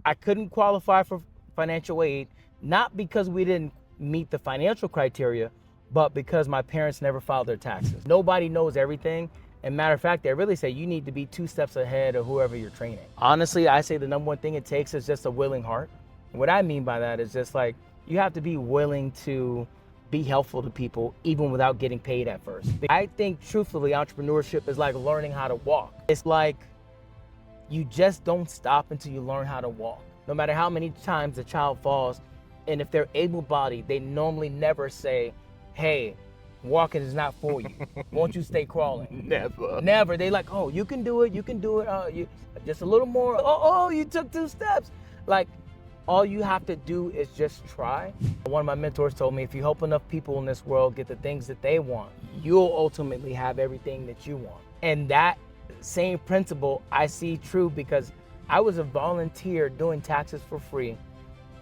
I couldn't qualify for financial aid, not because we didn't meet the financial criteria, but because my parents never filed their taxes. Nobody knows everything. And matter of fact, they really say you need to be 2 steps ahead of whoever you're training. Honestly, I say the number one thing it takes is just a willing heart. What I mean by that is just like, you have to be willing to be helpful to people even without getting paid at first. I think truthfully, entrepreneurship is like learning how to walk. It's like you just don't stop until you learn how to walk. No matter how many times a child falls, and if they're able-bodied, they normally never say, hey, walking is not for you. Won't you stay crawling? Never. They like, oh, you can do it. You just a little more. Oh, you took 2 steps. Like, all you have to do is just try. One of my mentors told me, if you help enough people in this world get the things that they want, you'll ultimately have everything that you want. And that same principle I see true because I was a volunteer doing taxes for free.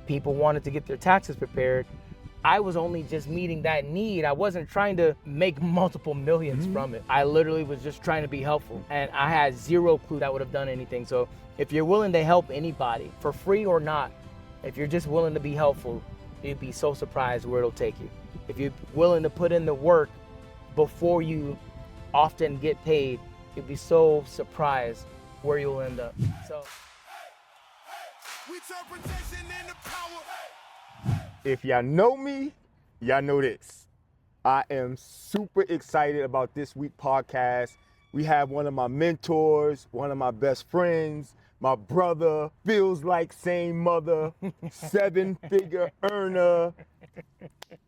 People wanted to get their taxes prepared. I was only just meeting that need. I wasn't trying to make multiple millions from it. I literally was just trying to be helpful. And I had zero clue that would have done anything. So if you're willing to help anybody, for free or not, if you're just willing to be helpful, you'd be so surprised where it'll take you. If you're willing to put in the work before you often get paid, you'd be so surprised where you'll end up. So. If y'all know me, y'all know this. I am super excited about this week's podcast. We have one of my mentors, one of my best friends, my brother, feels like same mother, 7-figure earner.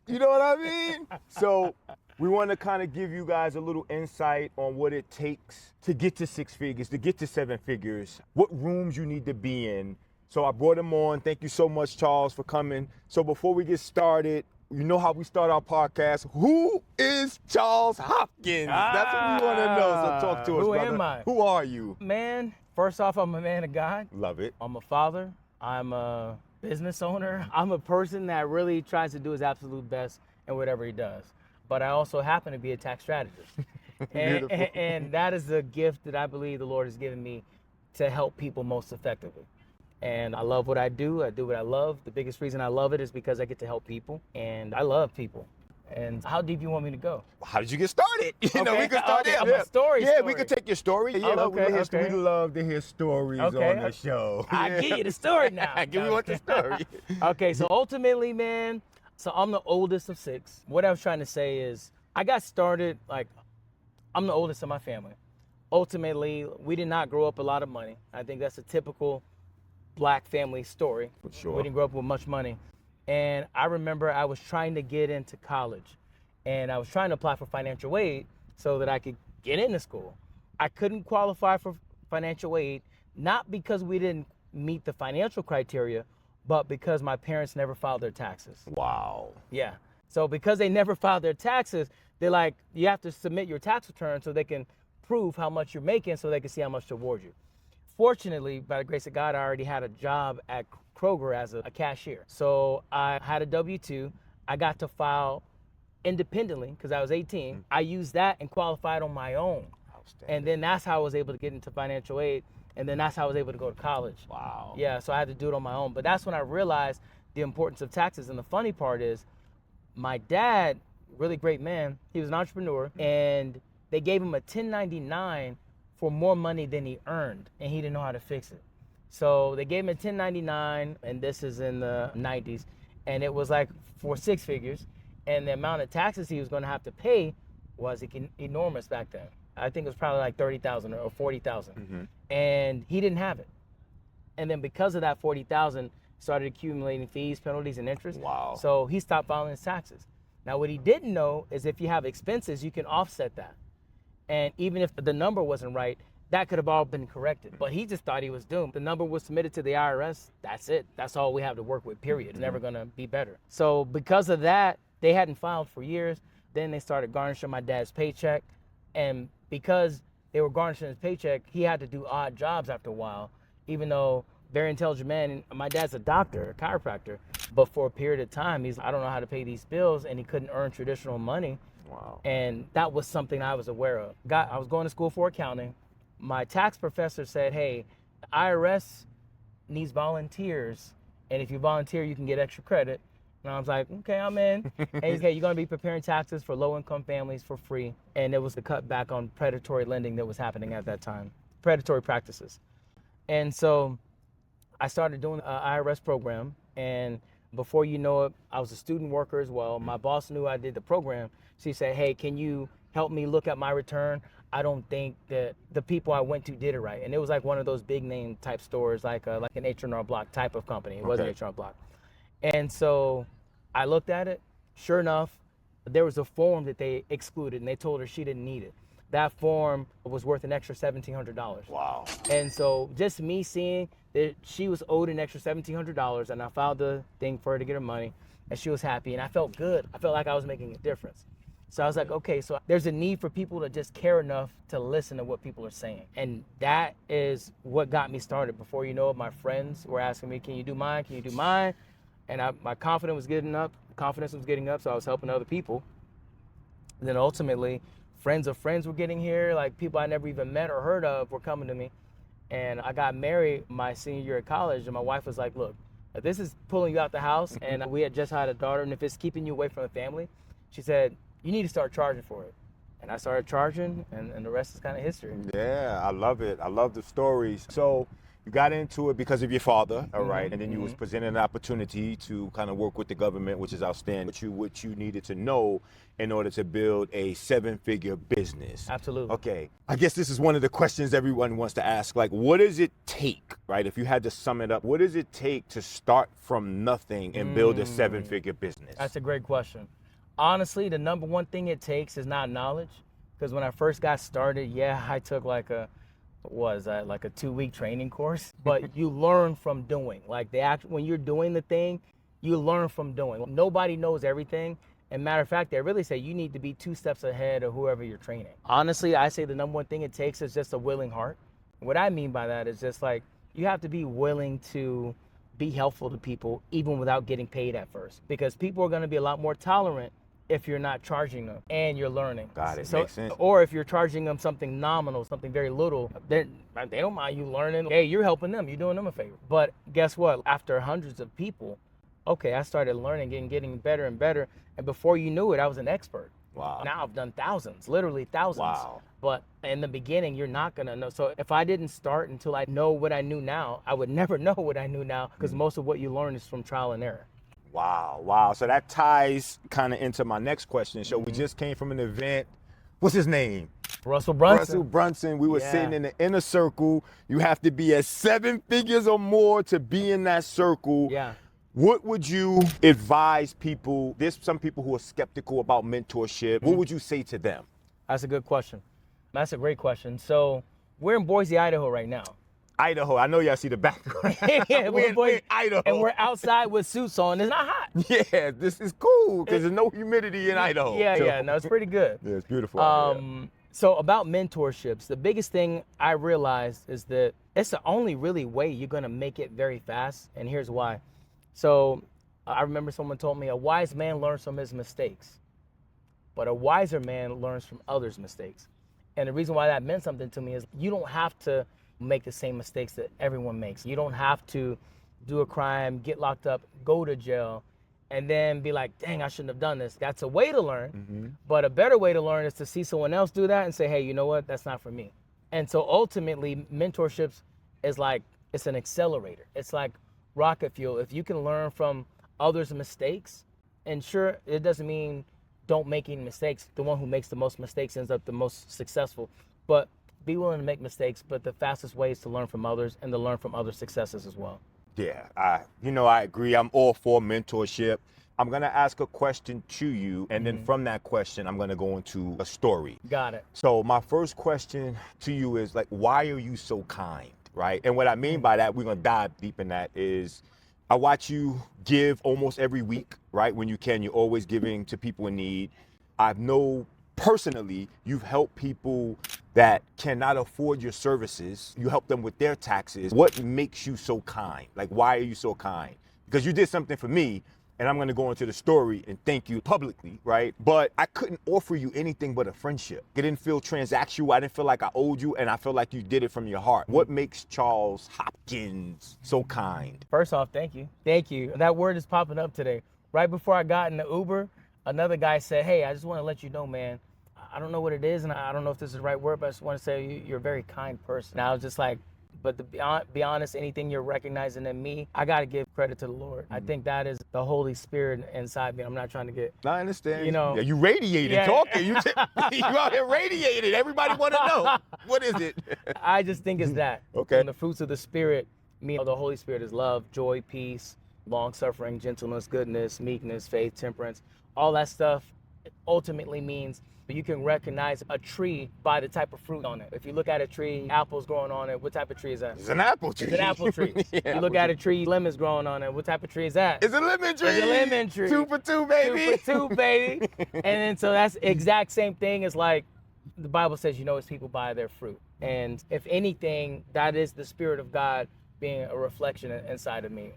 You know what I mean? So we want to kind of give you guys a little insight on what it takes to get to 6 figures, to get to 7 figures, what rooms you need to be in. So I brought him on. Thank you so much, Charles, for coming. So before we get started, you know how we start our podcast. Who is Charles Hopkins? That's what we want to know. So talk to us, brother. Who am I? Who are you? Man, first off, I'm a man of God. Love it. I'm a father. I'm a business owner. I'm a person that really tries to do his absolute best in whatever he does. But I also happen to be a tax strategist. and that is a gift that I believe the Lord has given me to help people most effectively. And I love what I do. I do what I love. The biggest reason I love it is because I get to help people, and I love people. And how deep you want me to go? How did you get started? You know, we could start there. Yeah. Story. We could take your story. We love to hear stories on the show. I'll give you the story now. Give me what the story. Okay, so ultimately, man, so I'm the oldest of 6. What I was trying to say is I got started, like, I'm the oldest of my family. Ultimately, we did not grow up with a lot of money. I think that's a typical Black family story. For sure. We didn't grow up with much money. And I remember I was trying to get into college, and I was trying to apply for financial aid so that I could get into school. I couldn't qualify for financial aid, not because we didn't meet the financial criteria, but because my parents never filed their taxes. Wow. Yeah. So because they never filed their taxes, they're like, you have to submit your tax return so they can prove how much you're making so they can see how much to award you. Fortunately, by the grace of God, I already had a job at Kroger as a cashier. So I had a W-2. I got to file independently because I was 18. I used that and qualified on my own. And then that's how I was able to get into financial aid. And then that's how I was able to go to college. Wow. Yeah, so I had to do it on my own. But that's when I realized the importance of taxes. And the funny part is my dad, really great man, he was an entrepreneur, and they gave him a 1099 for more money than he earned, and he didn't know how to fix it. So they gave him a 1099, and this is in the 90s, and it was like for 6 figures, and the amount of taxes he was going to have to pay was enormous back then. I think it was probably like $30,000 or $40,000, and he didn't have it. And then because of that $40,000, started accumulating fees, penalties, and interest. Wow. So he stopped filing his taxes. Now what he didn't know is if you have expenses, you can offset that. And even if the number wasn't right, that could have all been corrected. But he just thought he was doomed. The number was submitted to the IRS. That's it. That's all we have to work with, period. It's never going to be better. So because of that, they hadn't filed for years. Then they started garnishing my dad's paycheck. And because they were garnishing his paycheck, he had to do odd jobs after a while, even though very intelligent man. And my dad's a doctor, a chiropractor. But for a period of time, I don't know how to pay these bills, and he couldn't earn traditional money. Wow. And that was something I was aware of. I was going to school for accounting. My tax professor said, hey, the IRS needs volunteers. And if you volunteer, you can get extra credit. And I was like, okay, I'm in. And he's like, you're going to be preparing taxes for low-income families for free. And it was the cutback on predatory lending that was happening at that time, predatory practices. And so I started doing an IRS program. And before you know it, I was a student worker as well. My boss knew I did the program. She said, hey, can you help me look at my return? I don't think that the people I went to did it right. And it was like one of those big name type stores, like an H&R Block type of company. It wasn't H&R Block. And so I looked at it. Sure enough, there was a form that they excluded, and they told her she didn't need it. That form was worth an extra $1,700. Wow. And so just me seeing that she was owed an extra $1,700, and I filed the thing for her to get her money, and she was happy, and I felt good. I felt like I was making a difference. So I was like, okay, so there's a need for people to just care enough to listen to what people are saying. And that is what got me started. Before you know it, my friends were asking me, can you do mine? Can you do mine? And my confidence was getting up, so I was helping other people. And then ultimately, friends of friends were getting here, like people I never even met or heard of were coming to me. And I got married my senior year at college, and my wife was like, look, if this is pulling you out the house, and we had just had a daughter, and if it's keeping you away from the family, she said, you need to start charging for it. And I started charging, and the rest is kind of history. Yeah, I love it. I love the stories. So you got into it because of your father, all right? And then you was presented an opportunity to kind of work with the government, which is outstanding. What you needed to know in order to build a 7-figure business. Absolutely. Okay. I guess this is one of the questions everyone wants to ask. Like, what does it take, right? If you had to sum it up, what does it take to start from nothing and build a 7-figure business? That's a great question. Honestly, the number one thing it takes is not knowledge. Because when I first got started, I took like a 2-week training course, but you learn from doing. Like when you're doing the thing, you learn from doing. Nobody knows everything. And matter of fact, they really say you need to be 2 steps ahead of whoever you're training. Honestly, I say the number one thing it takes is just a willing heart. What I mean by that is just like, you have to be willing to be helpful to people even without getting paid at first, because people are going to be a lot more tolerant if you're not charging them and you're learning. Got it. So, makes sense. or if you're charging them something nominal, something very little, they don't mind you learning. Hey, you're helping them. You're doing them a favor. But guess what? After hundreds of people, I started learning and getting better and better. And before you knew it, I was an expert. Wow. Now I've done thousands, literally thousands. Wow. But in the beginning, you're not going to know. So if I didn't start until I know what I knew now, I would never know what I knew now, because most of what you learn is from trial and error. Wow. So that ties kind of into my next question. So we just came from an event. What's his name? Russell Brunson. Russell Brunson. We were sitting in the inner circle. You have to be at 7 figures or more to be in that circle. Yeah. What would you advise people? There's some people who are skeptical about mentorship. What would you say to them? That's a good question. That's a great question. So we're in Boise, Idaho right now. Idaho. I know y'all see the background. Yeah, we're in Idaho. And we're outside with suits on. It's not hot. Yeah, this is cool because there's no humidity in Idaho. Yeah. No, it's pretty good. Yeah, it's beautiful out here. So about mentorships, the biggest thing I realized is that it's the only really way you're going to make it very fast. And here's why. So I remember someone told me a wise man learns from his mistakes, but a wiser man learns from others' mistakes. And the reason why that meant something to me is you don't have to make the same mistakes that everyone makes. You don't have to do a crime, get locked up, go to jail, and then be like, dang, I shouldn't have done this. That's a way to learn, but a better way to learn is to see someone else do that and say, hey, you know what, that's not for me. And so ultimately, mentorships is like, it's an accelerator. It's like rocket fuel. If you can learn from others' mistakes, and sure, it doesn't mean don't make any mistakes. The one who makes the most mistakes ends up the most successful, but be willing to make mistakes, but the fastest way is to learn from others and to learn from other successes as well. Yeah, I agree. I'm all for mentorship. I'm going to ask a question to you, and then from that question, I'm going to go into a story. Got it. So my first question to you is, like, why are you so kind, right? And what I mean by that, we're going to dive deep in that, is I watch you give almost every week, right? When you can, you're always giving to people in need. I know personally, you've helped people that cannot afford your services. You help them with their taxes. What makes you so kind? Like, why are you so kind? Because you did something for me and I'm gonna go into the story and thank you publicly, right? But I couldn't offer you anything but a friendship. It didn't feel transactional. I didn't feel like I owed you, and I feel like you did it from your heart. What makes Charles Hopkins so kind? First off, thank you. Thank you. That word is popping up today. Right before I got in the Uber, another guy said, hey, I just want to let you know, man, I don't know what it is, and I don't know if this is the right word, but I just want to say you're a very kind person. And I was just like, but to be honest, anything you're recognizing in me, I got to give credit to the Lord. I think that is the Holy Spirit inside me. I'm not trying to get, I understand. You know. Yeah, you radiated talking. You out here radiated. Everybody want to know. What is it? I just think it's that. Okay. And the fruits of the Spirit, the Holy Spirit is love, joy, peace, long-suffering, gentleness, goodness, meekness, faith, temperance. All that stuff ultimately means you can recognize a tree by the type of fruit on it. If you look at a tree, apples growing on it, what type of tree is that? It's an apple tree. It's an apple tree. Yeah, you look at a tree, lemons growing on it, what type of tree is that? It's a lemon tree. It's a lemon tree. 2 for 2, baby. 2 for 2, baby. And then so that's the exact same thing as like the Bible says, you know, it's people by their fruit. And if anything, that is the Spirit of God being a reflection inside of me.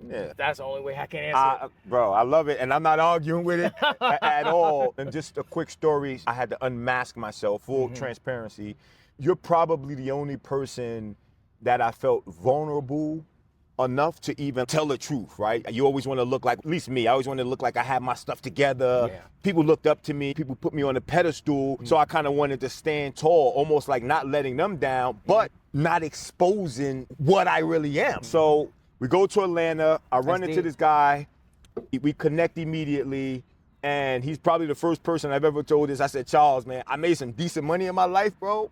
Yeah. That's the only way I can answer it. Bro, I love it, and I'm not arguing with it at all. And just a quick story, I had to unmask myself, full transparency. You're probably the only person that I felt vulnerable enough to even tell the truth, right? You always want to look like, at least me, I always want to look like I had my stuff together. Yeah. People looked up to me, people put me on a pedestal, so I kind of wanted to stand tall, almost like not letting them down, but not exposing what I really am. So we go to Atlanta, I run into this guy, we connect immediately, and he's probably the first person I've ever told this. I said, Charles, man, I made some decent money in my life, bro.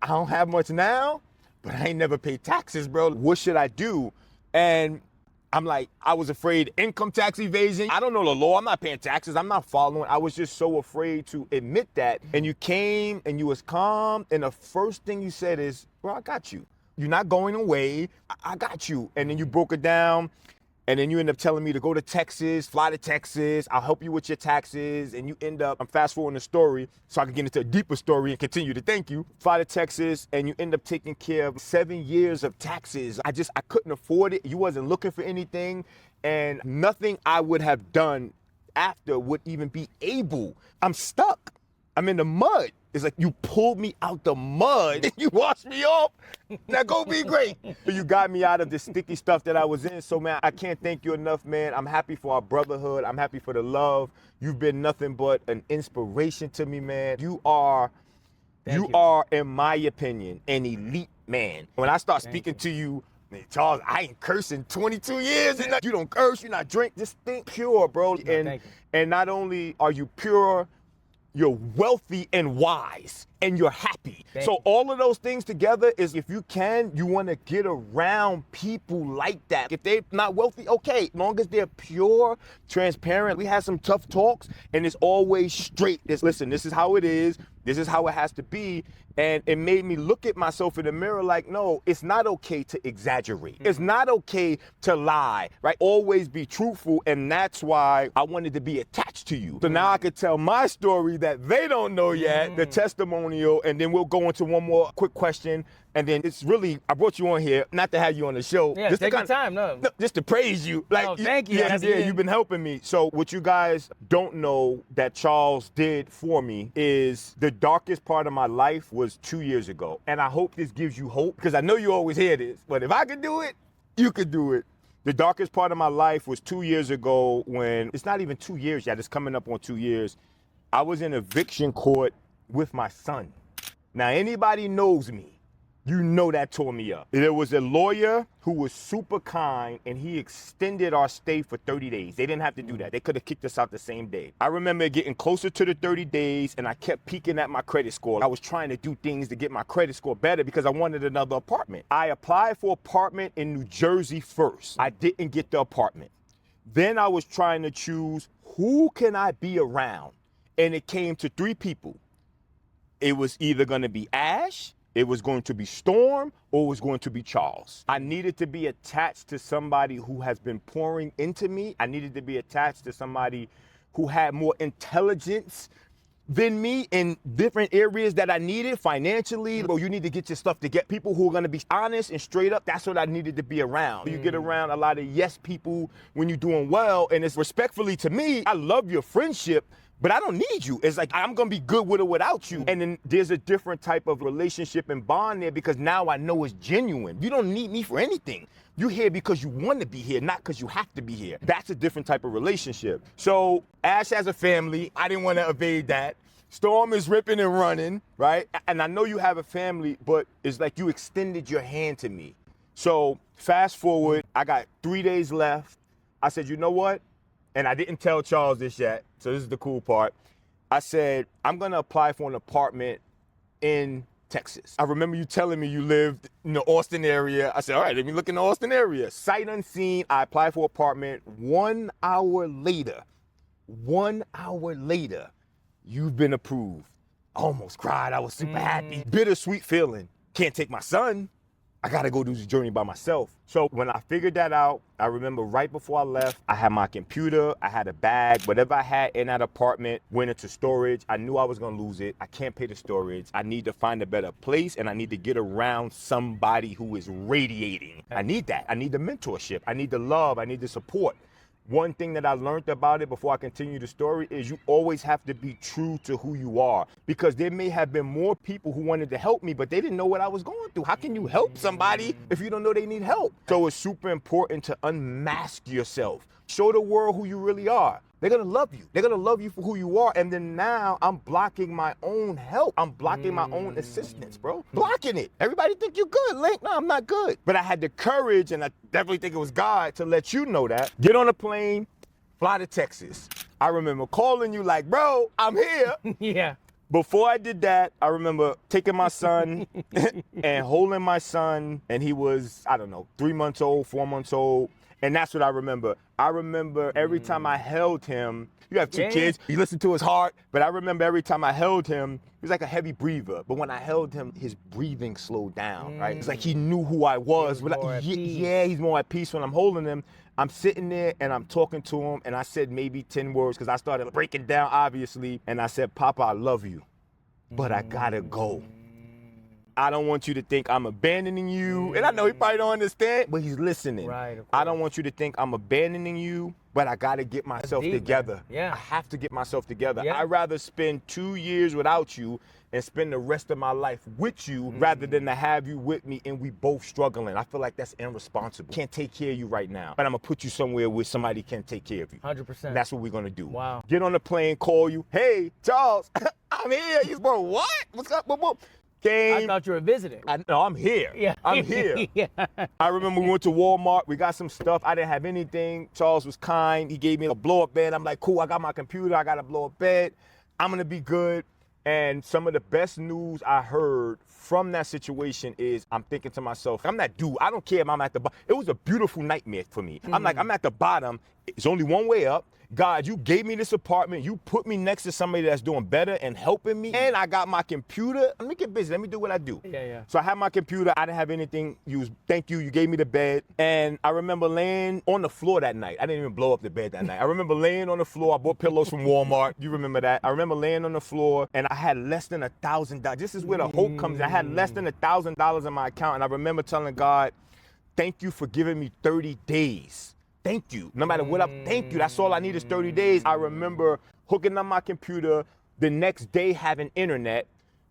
I don't have much now, but I ain't never paid taxes, bro. What should I do? And I'm like, I was afraid, income tax evasion. I don't know the law, I'm not paying taxes, I'm not following. I was just so afraid to admit that. And you came and you was calm, and the first thing you said is, bro, I got you. You're not going away, I got you. And then you broke it down, and then you end up telling me to go to Texas, fly to Texas, I'll help you with your taxes, and you end up, I'm fast forwarding the story so I can get into a deeper story and continue to thank you. Fly to Texas, and you end up taking care of 7 years of taxes. I couldn't afford it, you wasn't looking for anything, and nothing I would have done after would even be able. I'm stuck, I'm in the mud. It's like you pulled me out the mud and you washed me off. Now go be great. You got me out of the sticky stuff that I was in. So man, I can't thank you enough, man. I'm happy for our brotherhood. I'm happy for the love. You've been nothing but an inspiration to me, man. You are, in my opinion, an elite man. When I start speaking to you, man, Charles, I ain't cursing 22 years. And you don't curse, you're not drink. Just think pure, bro. And not only are you pure, you're wealthy and wise, and you're happy. So all of those things together is, if you can, you want to get around people like that. If they're not wealthy, okay, as long as they're pure, transparent. We had some tough talks, and it's always straight. Listen, this is how it is. This is how it has to be. And it made me look at myself in the mirror like, no, it's not okay to exaggerate. It's not okay to lie, right? Always be truthful, and that's why I wanted to be attached to you. So now I could tell my story that they don't know yet, the testimonial, and then we'll go into one more quick question. And then it's really, I brought you on here, not to have you on the show. Yeah, just take your time, no, just to praise you. Like, oh, thank you. Yeah, you've been helping me. So what you guys don't know that Charles did for me is the darkest part of my life was 2 years ago. And I hope this gives you hope, because I know you always hear this, but if I could do it, you could do it. The darkest part of my life was 2 years ago, when, it's not even 2 years yet, it's coming up on 2 years. I was in eviction court with my son. Now, anybody knows me, you know that tore me up. There was a lawyer who was super kind, and he extended our stay for 30 days. They didn't have to do that. They could have kicked us out the same day. I remember getting closer to the 30 days, and I kept peeking at my credit score. I was trying to do things to get my credit score better because I wanted another apartment. I applied for an apartment in New Jersey first. I didn't get the apartment. Then I was trying to choose, who can I be around? And it came to 3 people. It was either gonna be Ash, it was going to be Storm, or it was going to be Charles. I needed to be attached to somebody who has been pouring into me. I needed to be attached to somebody who had more intelligence than me in different areas that I needed financially. Bro, you need to get your stuff to get people who are gonna be honest and straight up. That's what I needed to be around. You get around a lot of yes people when you're doing well, and it's respectfully to me, I love your friendship, but I don't need you. It's like, I'm gonna be good with or without you. And then there's a different type of relationship and bond there because now I know it's genuine. You don't need me for anything. You're here because you want to be here, not because you have to be here. That's a different type of relationship. So Ash has a family. I didn't want to evade that. Storm is ripping and running, right? And I know you have a family, but it's like you extended your hand to me. So fast forward, I got 3 days left. I said, you know what? And I didn't tell Charles this yet, so this is the cool part. I said, I'm gonna apply for an apartment in Texas. I remember you telling me you lived in the Austin area. I said, all right, let me look in the Austin area. Sight unseen, I applied for an apartment. 1 hour later, you've been approved. I almost cried, I was super happy. Bittersweet feeling. Can't take my son. I gotta go do this journey by myself. So when I figured that out, I remember right before I left, I had my computer, I had a bag, whatever I had in that apartment went into storage. I knew I was gonna lose it. I can't pay the storage. I need to find a better place and I need to get around somebody who is radiating. I need that. I need the mentorship. I need the love. I need the support. One thing that I learned about it before I continue the story is you always have to be true to who you are, because there may have been more people who wanted to help me, but they didn't know what I was going through. How can you help somebody if you don't know they need help? So it's super important to unmask yourself. Show the world who you really are. They're gonna love you. They're gonna love you for who you are. And then now I'm blocking my own help. I'm blocking my own assistance, bro. Blocking it. Everybody think you're good, Link. No, I'm not good. But I had the courage, and I definitely think it was God, to let you know that. Get on a plane, fly to Texas. I remember calling you like, bro, I'm here. Yeah. Before I did that, I remember taking my son and holding my son, and he was, I don't know, 3 months old, 4 months old. And that's what I remember. I remember every time I held him, you have two kids, you listen to his heart, but I remember every time I held him, he was like a heavy breather. But when I held him, his breathing slowed down, right? It's like he knew who I was. Yeah, he's more at peace when I'm holding him. I'm sitting there and I'm talking to him, and I said maybe 10 words because I started breaking down, obviously. And I said, Papa, I love you, but I gotta go. I don't want you to think I'm abandoning you. And I know he probably don't understand, but he's listening. Right, I don't want you to think I'm abandoning you, but I got to get myself together. Man. Yeah. I have to get myself together. Yeah. I'd rather spend 2 years without you and spend the rest of my life with you rather than to have you with me and we both struggling. I feel like that's irresponsible. Can't take care of you right now, but I'm going to put you somewhere where somebody can take care of you. 100%. That's what we're going to do. Wow. Get on the plane, call you. Hey, Charles, I'm here. He's going, what? What's up? I thought you were visiting. No, I'm here. Yeah. I'm here. Yeah. I remember we went to Walmart. We got some stuff. I didn't have anything. Charles was kind. He gave me a blow-up bed. I'm like, cool, I got my computer. I got a blow-up bed. I'm going to be good. And some of the best news I heard from that situation is I'm thinking to myself, I'm that dude. I don't care if I'm at the bottom. It was a beautiful nightmare for me. I'm like, I'm at the bottom. It's only one way up. God, you gave me this apartment. You put me next to somebody that's doing better and helping me. And I got my computer. Let me get busy. Let me do what I do. Yeah. So I had my computer. I didn't have anything. Thank you. You gave me the bed. And I remember laying on the floor that night. I didn't even blow up the bed that night. I remember laying on the floor. I bought pillows from Walmart. You remember that. I remember laying on the floor and I had less than $1,000. This is where the hope comes in. I had less than $1,000 in my account. And I remember telling God, thank you for giving me 30 days. Thank you. No matter what thank you. That's all I need is 30 days. I remember hooking up my computer, the next day having internet,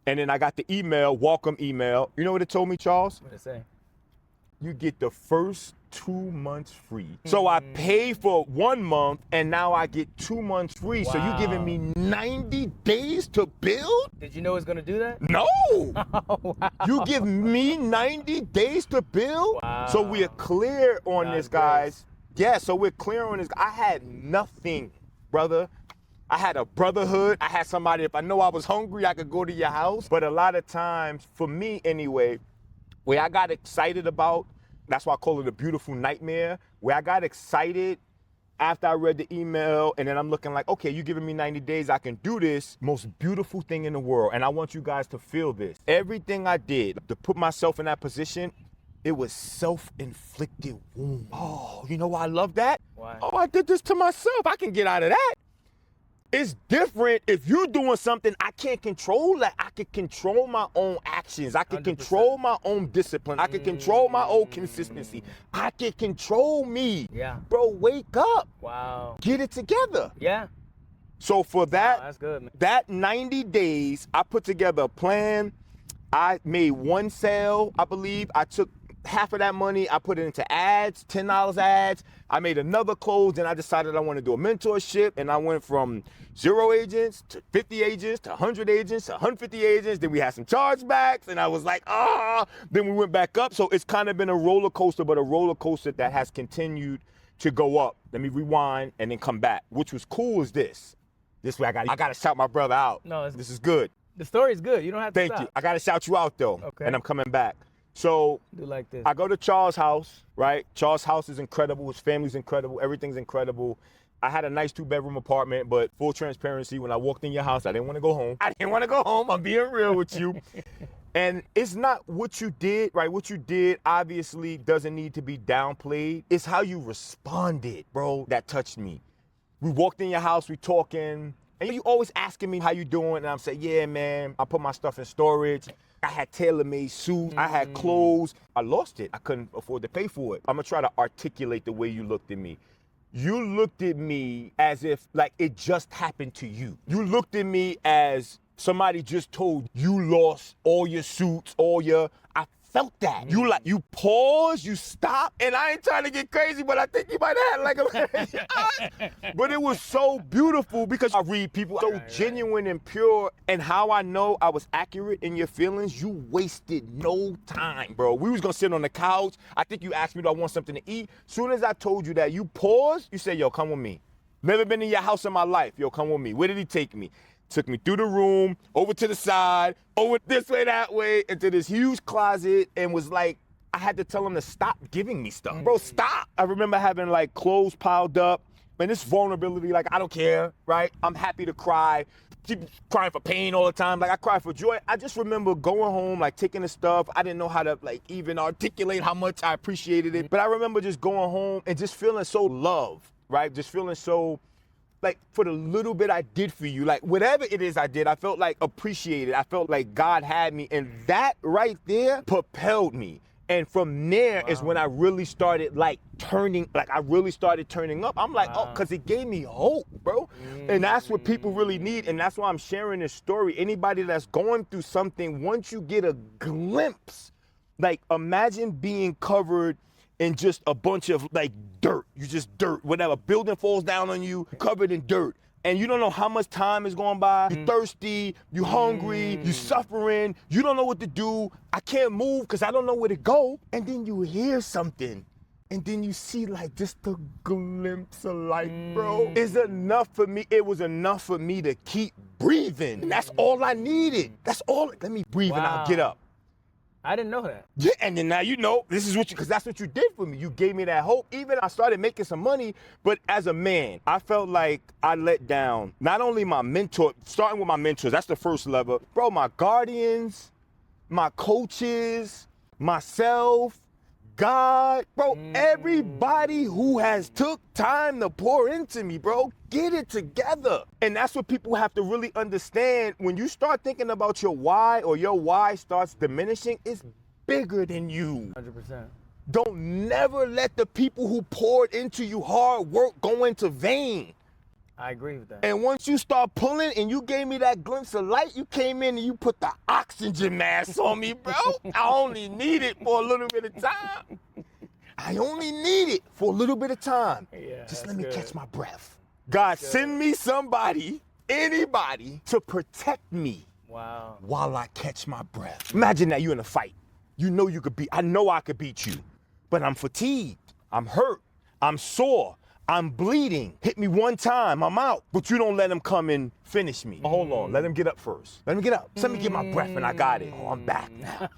and then I got the email, welcome email. You know what it told me, Charles? What did it say? You get the first 2 months free. So I paid for 1 month, and now I get 2 months free. Wow. So you giving me 90 days to build? Did you know it was going to do that? No. Oh, wow. You give me 90 days to build? Wow. So we're clear on God's this, guys. Yeah, so we're clear on this. I had nothing, brother. I had a brotherhood. I had somebody, if I know I was hungry, I could go to your house. But a lot of times, for me anyway, where I got excited about, that's why I call it a beautiful nightmare, where I got excited after I read the email, and then I'm looking like, okay, you giving me 90 days, I can do this. Most beautiful thing in the world, and I want you guys to feel this. Everything I did to put myself in that position, it was self-inflicted wound. Oh, you know why I love that? Why? Oh, I did this to myself. I can get out of that. It's different if you're doing something I can't control. Like, I can control my own actions. I can 100%. control my own discipline. I can control my own consistency. I can control me. Yeah. Bro, wake up. Wow. Get it together. Yeah. So for that, Wow, that's good, man. that 90 days, I put together a plan. I made one sale, I believe. I took half of that money, I put it into ads, $10 ads. I made another close, and I decided I want to do a mentorship, and I went from 0 agents to 50 agents to 100 agents to 150 agents. Then we had some chargebacks, and I was like, Then we went back up. So it's kind of been a roller coaster, but a roller coaster that has continued to go up. Let me rewind and then come back. Which was cool is this. This way I gotta shout my brother out. No, this is good. The story is good. You don't have to Thank stop. you. I gotta shout you out though. Okay. And I'm coming back. So Do like this. I go to Charles' house, right? Charles' house is incredible. His family's incredible. Everything's incredible. I had a nice 2-bedroom apartment, but full transparency, when I walked in your house, I didn't want to go home. I'm being real with you. And it's not what you did, right? What you did obviously doesn't need to be downplayed. It's how you responded, bro, that touched me. We walked in your house, we talking, and you always asking me how you doing, and I'm saying, yeah, man, I put my stuff in storage. I had tailor-made suits, I had clothes. I lost it. I couldn't afford to pay for it. I'm gonna try to articulate the way you looked at me. You looked at me as if like it just happened to you. You looked at me as somebody just told you lost all your suits, I felt that. You pause, you stop, and I ain't trying to get crazy, but I think you might have had like a but it was so beautiful because I read people so genuine and pure, and how I know I was accurate in your feelings, you wasted no time, bro. We was gonna sit on the couch. I think you asked me, do I want something to eat? Soon as I told you that, you paused, you said, yo, come with me. Never been in your house in my life. Yo, come with me. Where did he take me? Took me through the room, over to the side, over this way, that way, into this huge closet, and was like, I had to tell him to stop giving me stuff. Bro, stop. I remember having like clothes piled up, and this vulnerability, like, I don't care, right? I'm happy to cry. Keep crying for pain all the time. Like, I cry for joy. I just remember going home, like taking the stuff. I didn't know how to like even articulate how much I appreciated it. But I remember just going home and just feeling so loved, right? Just feeling so, like, for the little bit I did for you, like whatever it is I did, I felt like appreciated. I felt like God had me, and that right there propelled me. And from there is when I really started turning up. I'm like, oh, because it gave me hope, bro. And that's what people really need. And that's why I'm sharing this story. Anybody that's going through something, once you get a glimpse, like imagine being covered in just a bunch of like dirt. You just dirt, whatever. Building falls down on you, covered in dirt. And you don't know how much time is going by. You're thirsty, you're hungry, you're suffering, you don't know what to do. I can't move because I don't know where to go. And then you hear something. And then you see like just a glimpse of life, bro. It's enough for me. It was enough for me to keep breathing. And that's all I needed. That's all. Let me breathe and I'll get up. I didn't know that. Yeah, and then now you know, this is what because that's what you did for me. You gave me that hope. Even I started making some money, but as a man, I felt like I let down not only my mentor, starting with my mentors, that's the first level. Bro, my guardians, my coaches, myself, God, bro, everybody who has took time to pour into me, bro, get it together. And that's what people have to really understand. When you start thinking about your why or your why starts diminishing, it's bigger than you. 100%. Don't never let the people who poured into you hard work go into vain. I agree with that. And once you start pulling and you gave me that glimpse of light, you came in and you put the oxygen mask on me, bro. I only need it for a little bit of time. I only need it for a little bit of time. Yeah, just let me good. catch my breath. God, send me somebody, anybody, to protect me while I catch my breath. Imagine that you're in a fight. You know you could beat, I know I could beat you, but I'm fatigued, I'm hurt, I'm sore. I'm bleeding. Hit me one time, I'm out. But you don't let him come and finish me. Hold on, let him get up first. Let him get up. Let me get my breath and I got it. Oh, I'm back now.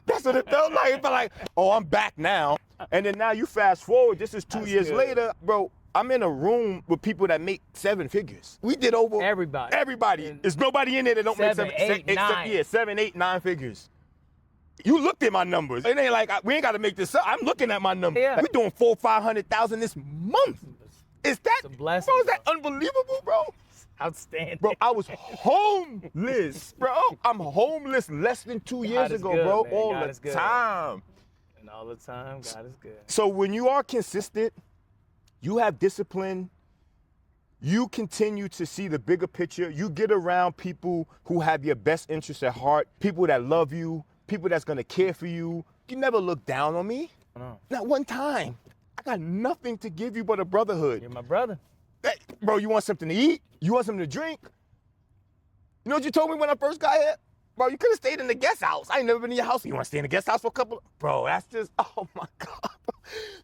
That's what it felt like. It felt like, oh, I'm back now. And then now you fast forward, this is 2 years later, bro, I'm in a room with people that make 7 figures. We did over Everybody. Everybody. There's nobody in there that don't make 7, 8, 9. Yeah, 7, 8, 9 figures. You looked at my numbers. It ain't like we ain't got to make this up. I'm looking at my numbers. Yeah. Like, we doing 400,000-500,000 this month. Is that, It's a blessing, bro? Is that unbelievable, bro? Outstanding. Bro, I was homeless, bro. I'm homeless less than 2 years is ago, good, bro. man. All God the is good. time. And all the time, God is good. So when you are consistent, you have discipline, you continue to see the bigger picture, you get around people who have your best interests at heart, people that love you, people that's gonna care for you. You never look down on me. No. Not one time. I got nothing to give you but a brotherhood. You're my brother. Hey, bro, you want something to eat? You want something to drink? You know what you told me when I first got here? Bro, you could have stayed in the guest house. I ain't never been in your house. You want to stay in the guest house for a couple? Bro, that's just, oh my God.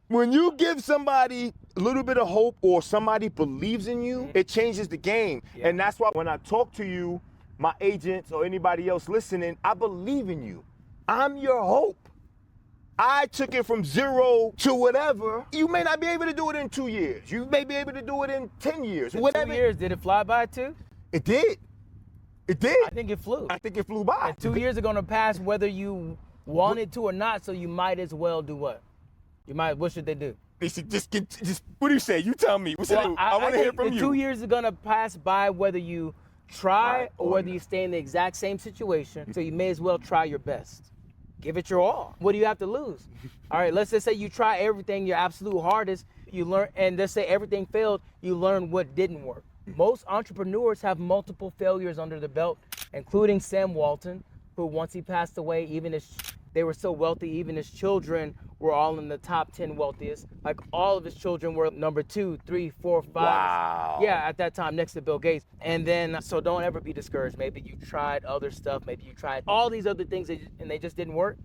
When you give somebody a little bit of hope or somebody believes in you, it changes the game. Yeah. And that's why when I talk to you, my agents or anybody else listening, I believe in you. I'm your hope. I took it from 0 to whatever. You may not be able to do it in 2 years. You may be able to do it in 10 years. Whatever. 2 years, did it fly by too? It did. It did. I think it flew. I think it flew by. And 2 years are gonna pass whether you wanted to or not, so you might as well do what? What should they do? They should just what do you say? You tell me. What should they do? I want to hear think from the you. 2 years are gonna pass by whether you try or whether you stay in the exact same situation, so you may as well try your best. Give it your all. What do you have to lose? All right, let's just say you try everything, your absolute hardest, you learn, and let's say everything failed, you learn what didn't work. Most entrepreneurs have multiple failures under the belt, including Sam Walton, who once he passed away, they were so wealthy, even his children were all in the top 10 wealthiest. Like all of his children were number 2, 3, 4, 5. Wow. Yeah, at that time next to Bill Gates. And then, so don't ever be discouraged. Maybe you tried other stuff. Maybe you tried all these other things and they just didn't work.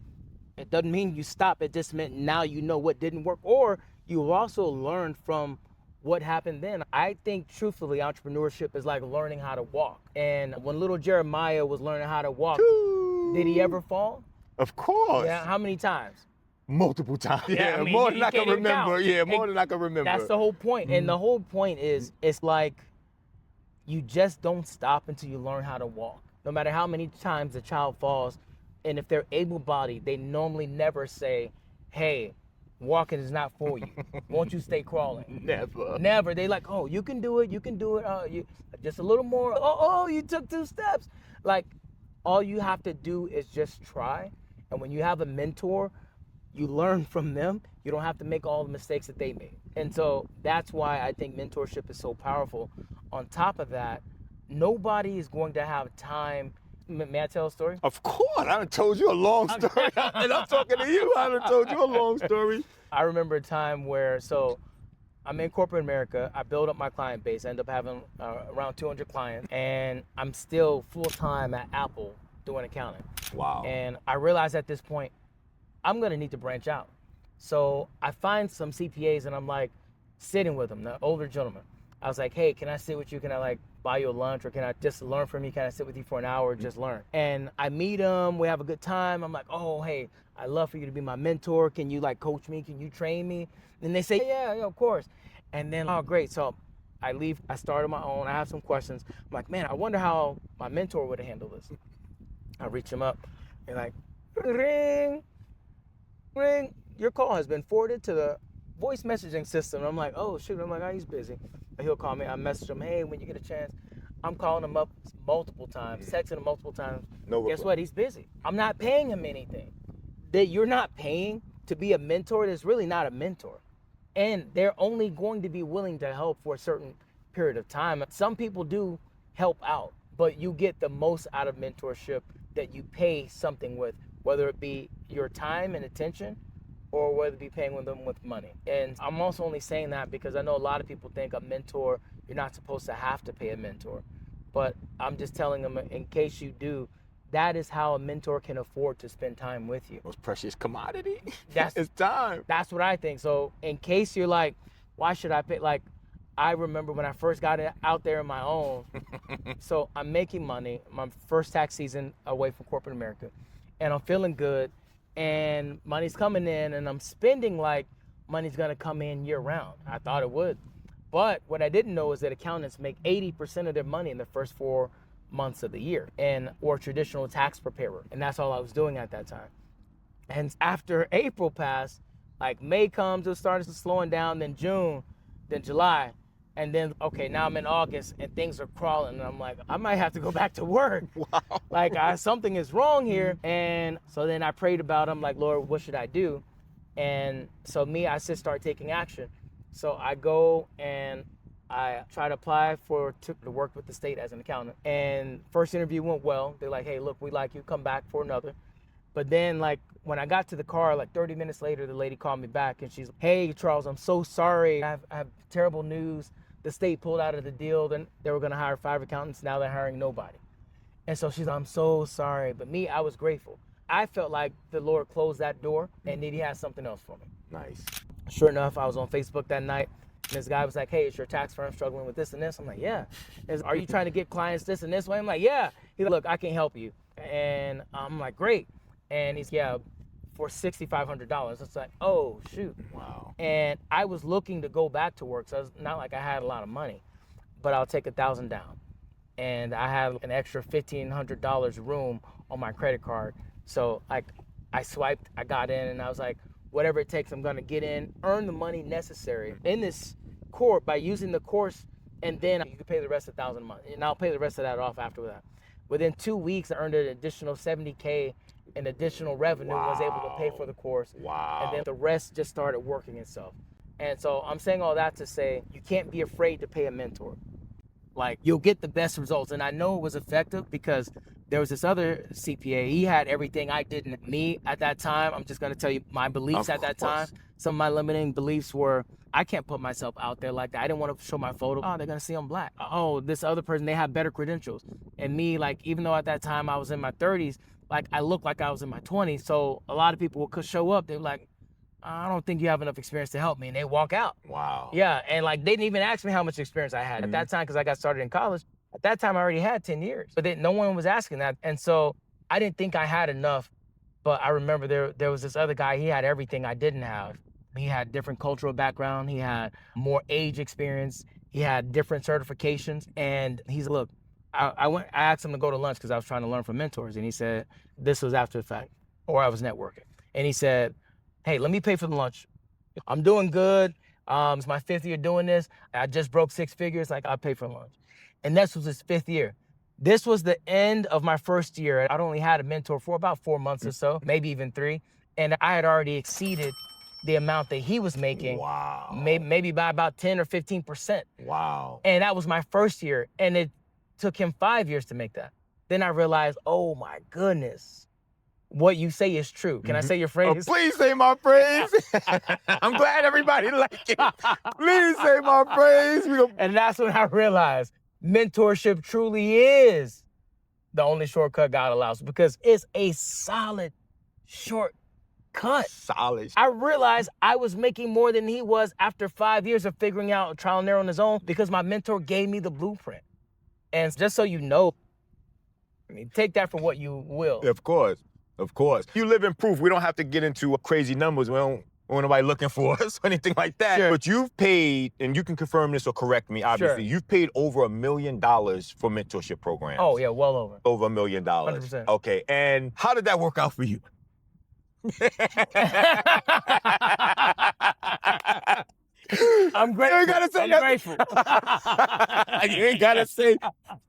It doesn't mean you stop. It just meant now you know what didn't work. Or you also learned from what happened then. I think truthfully, entrepreneurship is like learning how to walk. And when little Jeremiah was learning how to walk, did he ever fall? Of course. Yeah, how many times? Multiple times. Yeah, I mean, more than I can can't even remember. count. Yeah, more than I can remember. That's the whole point. And the whole point is, it's like you just don't stop until you learn how to walk. No matter how many times a child falls, and if they're able-bodied, they normally never say, hey, walking is not for you. Won't you stay crawling? Never. Never. They like, oh, you can do it. You can do it. You just a little more. Oh, you took 2 steps. Like, all you have to do is just try. And when you have a mentor, you learn from them. You don't have to make all the mistakes that they made. And so that's why I think mentorship is so powerful. On top of that, nobody is going to have time. May I tell a story? Of course. I done told you a long story. And I'm talking to you. I done told you a long story. I remember a time where, so I'm in corporate America. I build up my client base. I end up having around 200 clients. And I'm still full-time at Apple doing accounting. Wow. And I realized at this point, I'm gonna need to branch out. So I find some CPAs and I'm like sitting with them, the older gentlemen. I was like, hey, can I sit with you? Can I like buy you a lunch, or can I just learn from you? Can I sit with you for an hour and just learn? And I meet them, we have a good time. I'm like, oh, hey, I'd love for you to be my mentor. Can you like coach me? Can you train me? And they say, yeah, of course. And then, oh, great. So I leave, I started my own, I have some questions. I'm like, man, I wonder how my mentor would have handled this. I reach him up and like, ring, your call has been forwarded to the voice messaging system. I'm like, oh shoot. I'm like, oh, he's busy. He'll call me. I message him, hey, when you get a chance. I'm calling him up multiple times, texting him multiple times. Guess what? He's busy. I'm not paying him anything. That you're not paying to be a mentor, that's really not a mentor. And they're only going to be willing to help for a certain period of time. Some people do help out, but you get the most out of mentorship that you pay something with, whether it be your time and attention, or whether it be paying them with money. And I'm also only saying that because I know a lot of people think a mentor, you're not supposed to have to pay a mentor. But I'm just telling them, in case you do, that is how a mentor can afford to spend time with you. Most precious commodity. It's time. That's what I think. So in case you're like, why should I pay? Like, I remember when I first got out there on my own. So I'm making money, my first tax season away from corporate America, and I'm feeling good. And money's coming in, and I'm spending like money's gonna come in year round. I thought it would. But what I didn't know is that accountants make 80% of their money in the first 4 months of the year, or traditional tax preparer. And that's all I was doing at that time. And after April passed, like May comes, it started slowing down, then June, then July. And then, okay, now I'm in August and things are crawling. And I'm like, I might have to go back to work. Wow. Like, something is wrong here. And so then I prayed about it. I'm like, Lord, what should I do? And so I just start taking action. So I go and I try to apply to work with the state as an accountant. And first interview went well. They're like, hey, look, we like you. Come back for another. But then, like, when I got to the car, like 30 minutes later, the lady called me back and she's like, hey, Charles, I'm so sorry. I have terrible news. The state pulled out of the deal. Then they were going to hire 5 accountants. Now they're hiring nobody. And so she's like, I'm so sorry. But I was grateful. I felt like the Lord closed that door and then he had something else for me. Nice. Sure enough, I was on Facebook that night. And this guy was like, hey, is your tax firm struggling with this and this? I'm like, yeah. Are you trying to get clients this and this way? I'm like, yeah. He's like, look, I can help you. And I'm like, great. And he's, yeah, for $6,500. It's like, oh, shoot. Wow. And I was looking to go back to work. So it's not like I had a lot of money, but I'll take $1,000 down. And I had an extra $1,500 room on my credit card. So like I swiped, I got in, and I was like, whatever it takes, I'm going to get in, earn the money necessary in this course by using the course, and then you can pay the rest of $1,000 a month. And I'll pay the rest of that off after that. Within 2 weeks, I earned an additional $70K in additional revenue, was able to pay for the course. Wow. And then the rest just started working itself. And so I'm saying all that to say, you can't be afraid to pay a mentor. Like, you'll get the best results. And I know it was effective because there was this other CPA. He had everything I didn't. Me at that time, I'm just going to tell you my beliefs at that time. Some of my limiting beliefs were, I can't put myself out there like that. I didn't want to show my photo. Oh, they're going to see I'm black. Oh, this other person, they have better credentials. And me, like, even though at that time I was in my 30s, like, I looked like I was in my 20s. So a lot of people would show up. They were like, I don't think you have enough experience to help me. And they walk out. Wow. Yeah. And like, they didn't even ask me how much experience I had at that time, because I got started in college. At that time, I already had 10 years, but no one was asking that. And so I didn't think I had enough. But I remember there was this other guy, he had everything I didn't have. He had different cultural background. He had more age experience. He had different certifications. And he's, look, I asked him to go to lunch because I was trying to learn from mentors. And he said, this was after the fact, or I was networking. And he said, hey, let me pay for the lunch. I'm doing good. It's my 5th year doing this. I just broke 6 figures. Like, I'll pay for lunch. And this was his 5th year. This was the end of my 1st year. I'd only had a mentor for about 4 months or so, maybe even 3. And I had already exceeded the amount that he was making. Wow. Maybe by about 10 or 15%. Wow. And that was my 1st year. And it took him 5 years to make that. Then I realized, oh my goodness, what you say is true. Can I say your phrase? Oh, please say my phrase. I'm glad everybody liked it. Please say my phrase. And that's when I realized mentorship truly is the only shortcut God allows, because it's a solid shortcut. Solid. I realized I was making more than he was after 5 years of figuring out trial and error on his own, because my mentor gave me the blueprint. And just so you know, I mean, take that for what you will. Of course. Of course. You live in proof. We don't have to get into crazy numbers. We don't want nobody looking for us or anything like that. Sure. But you've paid, and you can confirm this or correct me, obviously, Sure. you've paid over $1 million for mentorship programs. Oh, yeah, well over. Over $1 million. 100%. Okay. And how did that work out for you? I'm grateful. You ain't gotta say I'm nothing. grateful. You ain't gotta say.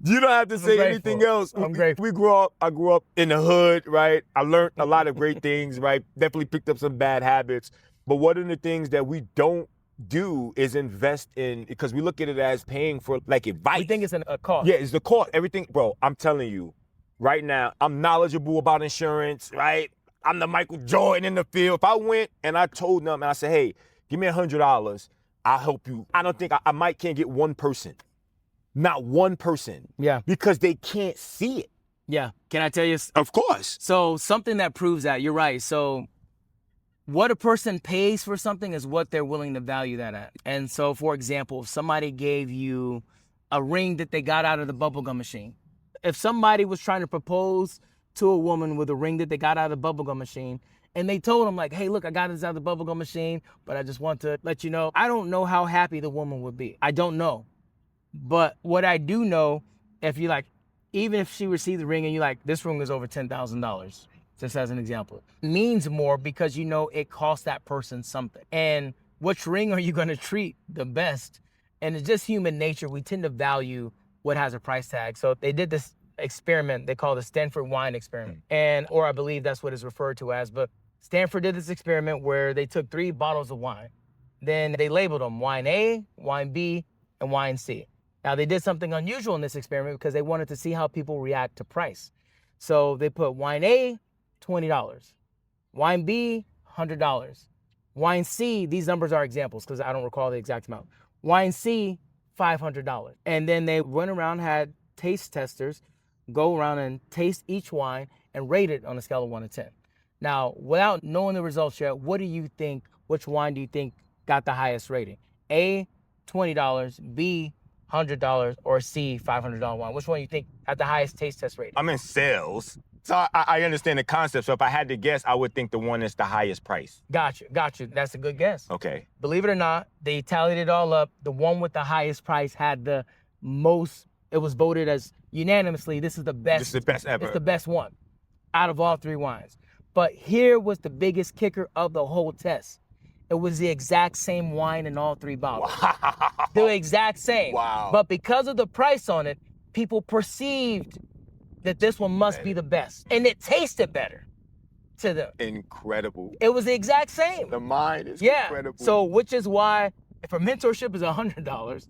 You don't have to say grateful. anything else. I'm grateful. I grew up in the hood, right? I learned a lot of great things, right? Definitely picked up some bad habits. But one of the things that we don't do is invest in, because we look at it as paying for like advice. We think it's a cost. Yeah, it's the cost. Everything, bro, I'm telling you, right now, I'm knowledgeable about insurance, right? I'm the Michael Jordan in the field. If I went and I told them, and I said, hey, give me $100, I'll help you. I don't think I can't get one person. Not one person. Yeah. Because they can't see it. Yeah. Can I tell you? Of course. So something that proves that, you're right. So what a person pays for something is what they're willing to value that at. And so, for example, if somebody gave you a ring that they got out of the bubblegum machine, if somebody was trying to propose to a woman with a ring that they got out of the bubblegum machine, and they told them like, hey, look, I got this out of the bubblegum machine, but I just want to let you know, I don't know how happy the woman would be. I don't know. But what I do know, if you like, even if she received the ring and you like, this ring is over $10,000, just as an example, it means more because you know it cost that person something. And which ring are you going to treat the best And it's just human nature. We tend to value what has a price tag. So they did this experiment they call the Stanford wine experiment. Or I believe that's what it's referred to as. But Stanford did this experiment where they took 3 bottles of wine. Then they labeled them wine A, wine B, and wine C. Now they did something unusual in this experiment because they wanted to see how people react to price. So they put wine A, $20. Wine B, $100. Wine C, these numbers are examples because I don't recall the exact amount. Wine C, $500. And then they went around, had taste testers go around and taste each wine and rate it on a scale of 1 to 10. Now, without knowing the results yet, what do you think, which wine do you think got the highest rating? A, $20, B, $100, or C, $500 wine? Which one do you think had the highest taste test rating? I'm in sales, so I understand the concept. So if I had to guess, I would think the one that's the highest price. Gotcha. That's a good guess. Okay. Believe it or not, they tallied it all up. The one with the highest price had the most, it was voted as unanimously, this is the best. This is the best ever. It's the best one out of all 3 wines. But here was the biggest kicker of the whole test. It was the exact same wine in all 3 bottles. Wow. The exact same. Wow. But because of the price on it, people perceived that this one must be the best. And it tasted better to them. Incredible. It was the exact same. The mind is Yeah. incredible. So which is why if a mentorship is $100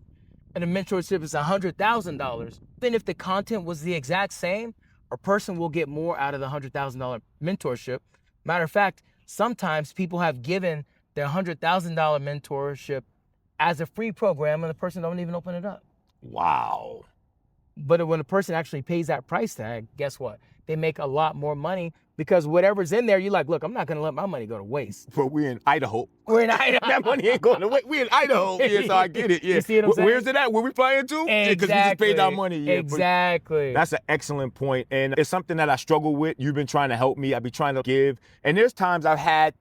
and a mentorship is $100,000, then if the content was the exact same, a person will get more out of the $100,000 mentorship. Matter of fact, sometimes people have given their $100,000 mentorship as a free program and the person don't even open it up. Wow. But when a person actually pays that price tag, guess what? They make a lot more money because whatever's in there, you're like, look, I'm not gonna let my money go to waste. But we're in Idaho. We're in Idaho. That money ain't going to waste. We're in Idaho. Yeah, so I get it. Yeah. You see what I'm saying? Where's it at? Where we flying to? Exactly. Because we just paid our money. Yeah, exactly. That's an excellent point. And it's something that I struggle with. You've been trying to help me. I've been trying to give. And there's times I've had,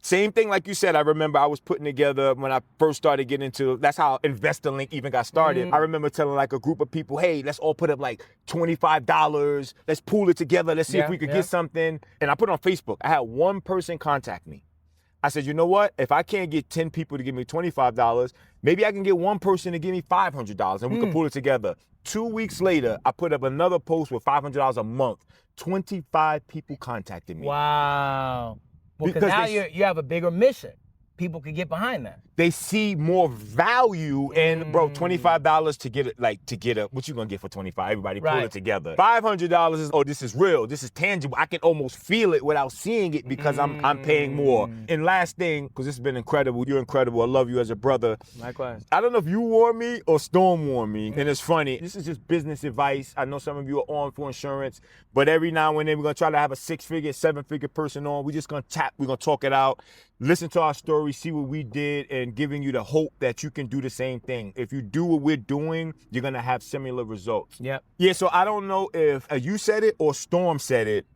same thing like you said, I remember I was putting together when I first started getting into, that's how Investor Link even got started. I remember telling like a group of people, hey, let's all put up like $25. Let's pool it together. Let's see if we could get something. And I put it on Facebook. I had one person contact me. I said, you know what? If I can't get 10 people to give me $25, maybe I can get one person to give me $500 and we can pull it together. 2 weeks later, I put up another post with $500 a month. 25 people contacted me. Wow. Well, because now you have a bigger mission. People can get behind that. They see more value in, bro, $25 to get a, what you gonna get for 25? Everybody pull it together. $500 is, oh, this is real. This is tangible. I can almost feel it without seeing it because I'm paying more. And last thing, because this has been incredible. You're incredible. I love you as a brother. Likewise. I don't know if you warned me or Storm warned me. And it's funny. This is just business advice. I know some of you are on for insurance, but every now and then we're gonna try to have a 6-figure, 7-figure person on. We're just gonna chat. We're gonna talk it out. Listen to our story, see what we did, and giving you the hope that you can do the same thing. If you do what we're doing, you're gonna have similar results. Yep. Yeah, so I don't know if you said it or Storm said it,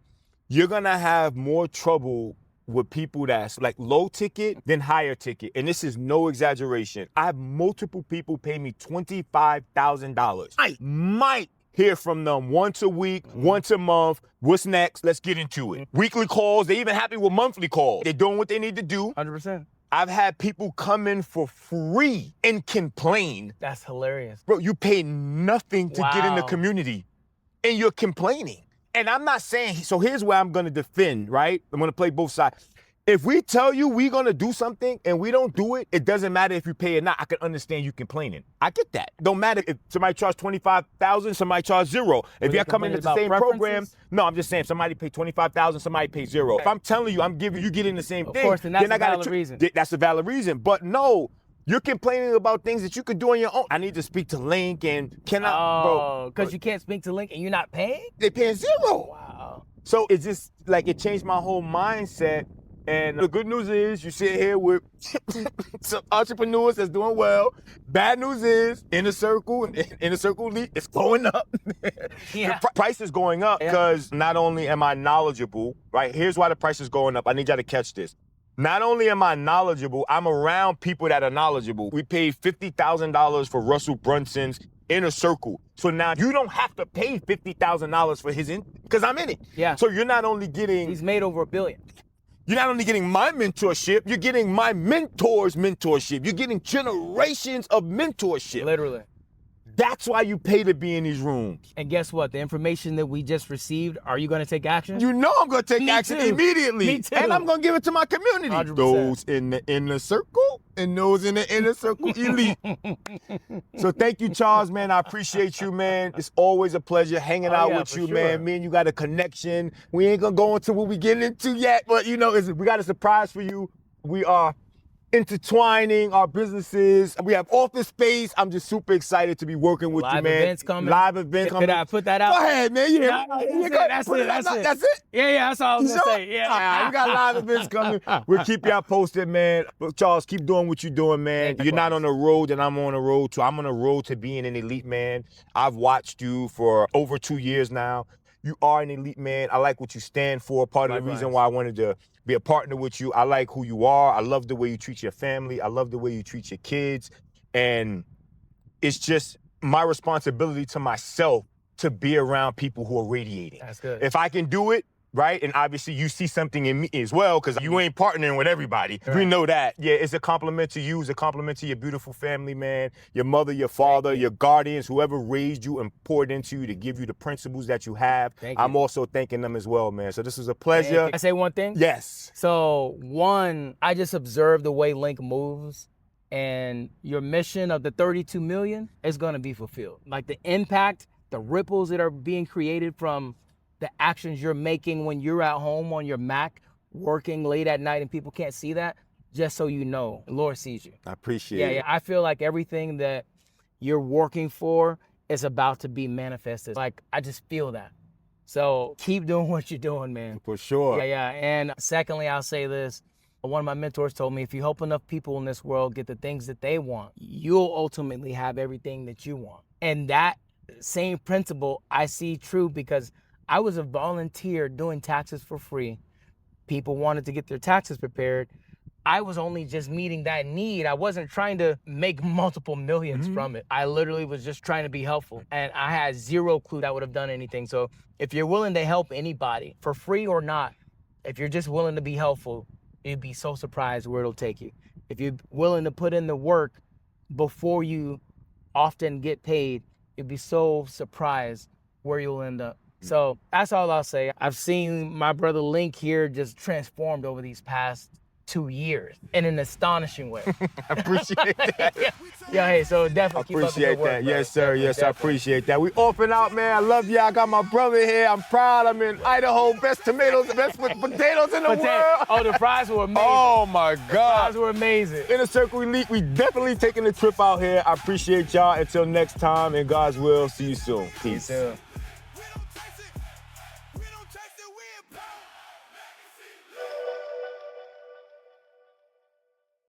you're gonna have more trouble with people that's like low ticket than higher ticket. And this is no exaggeration. I have multiple people pay me $25,000. I might hear from them once a week, once a month. What's next? Let's get into it. Weekly calls, they even happy with monthly calls. They're doing what they need to do. 100%. I've had people come in for free and complain. That's hilarious. Bro, you pay nothing to get in the community and you're complaining. And I'm not saying, so here's where I'm gonna defend, right? I'm gonna play both sides. If we tell you we're gonna do something and we don't do it, it doesn't matter if you pay or not. I can understand you complaining. I get that. Don't matter if somebody charge $25,000, somebody charge $0. If you're coming into the same program, no, I'm just saying somebody pay $25,000, somebody pay $0. If I'm telling you, I'm giving you getting the same thing. Of course, and that's then a valid reason. That's a valid reason. But no, you're complaining about things that you could do on your own. I need to speak to Link and cannot, bro. Because you can't speak to Link and you're not paying? They paying $0. Wow. So it's just like it changed my whole mindset. And the good news is you sit here with some entrepreneurs that's doing well. Bad news is Inner Circle Elite is going up. Yeah. The price is going up because not only am I knowledgeable, right? Here's why the price is going up. I need y'all to catch this. Not only am I knowledgeable, I'm around people that are knowledgeable. We paid $50,000 for Russell Brunson's Inner Circle. So now you don't have to pay $50,000 for his because I'm in it. Yeah. So you're not only getting... He's made over $1 billion. You're not only getting my mentorship, you're getting my mentor's mentorship. You're getting generations of mentorship. Literally. That's why you pay to be in these rooms. And guess what? The information that we just received, are you going to take action? You know I'm going to take Me action too. immediately. Me too. And I'm going to give it to my community. 100%. Those in the inner circle and those in the inner circle elite. So thank you, Charles, man. I appreciate you, man. It's always a pleasure hanging out with you, sure. man. Me and you got a connection. We ain't going to go into what we getting into yet, but you know, we got a surprise for you. We are intertwining our businesses. We have office space. I'm just super excited to be working with you, man. Live events coming. Live events coming. Could I put that out? Go ahead, man. Yeah, that's it. That's it. Yeah, that's all I was going to say. Yeah. All right, we got live events coming. We'll keep y'all posted, man. But Charles, keep doing what you're doing, man. You're not on the road that I'm on the road to. I'm on the road to being an elite man. I've watched you for over 2 years now. You are an elite man. I like what you stand for. Part of the reason why I wanted to be a partner with you. I like who you are. I love the way you treat your family. I love the way you treat your kids. And it's just my responsibility to myself to be around people who are radiating. That's good. If I can do it, right? And obviously you see something in me as well, because you ain't partnering with everybody. Right. We know that. Yeah, it's a compliment to you. It's a compliment to your beautiful family, man. Your mother, your father, your guardians, whoever raised you and poured into you to give you the principles that you have. I'm also thanking them as well, man. So this was a pleasure. Can I say one thing? Yes. So one, I just observed the way Link moves, and your mission of the 32 million is going to be fulfilled. Like the impact, the ripples that are being created from the actions you're making when you're at home on your Mac, working late at night and people can't see that, just so you know, the Lord sees you. I appreciate it. Yeah, I feel like everything that you're working for is about to be manifested. Like, I just feel that. So keep doing what you're doing, man. For sure. Yeah. And secondly, I'll say this. One of my mentors told me, if you help enough people in this world get the things that they want, you'll ultimately have everything that you want. And that same principle I see true, because I was a volunteer doing taxes for free. People wanted to get their taxes prepared. I was only just meeting that need. I wasn't trying to make multiple millions from it. I literally was just trying to be helpful. And I had zero clue that I would have done anything. So if you're willing to help anybody, for free or not, if you're just willing to be helpful, you'd be so surprised where it'll take you. If you're willing to put in the work before you often get paid, you'd be so surprised where you'll end up. So that's all I'll say. I've seen my brother Link here just transformed over these past 2 years in an astonishing way. I appreciate that. Yeah, hey, so definitely keep up the good work, that. bro. Yes, sir. Definitely, Yes, I appreciate that. We off and out, man. I love you. I got my brother here. I'm proud. I'm in Idaho. Best tomatoes, best potatoes in the world. Oh, the fries were amazing. Oh, my God. The fries were amazing. Inner Circle Elite, we definitely taking a trip out here. I appreciate y'all. Until next time, and God's will, see you soon. Peace. See you soon.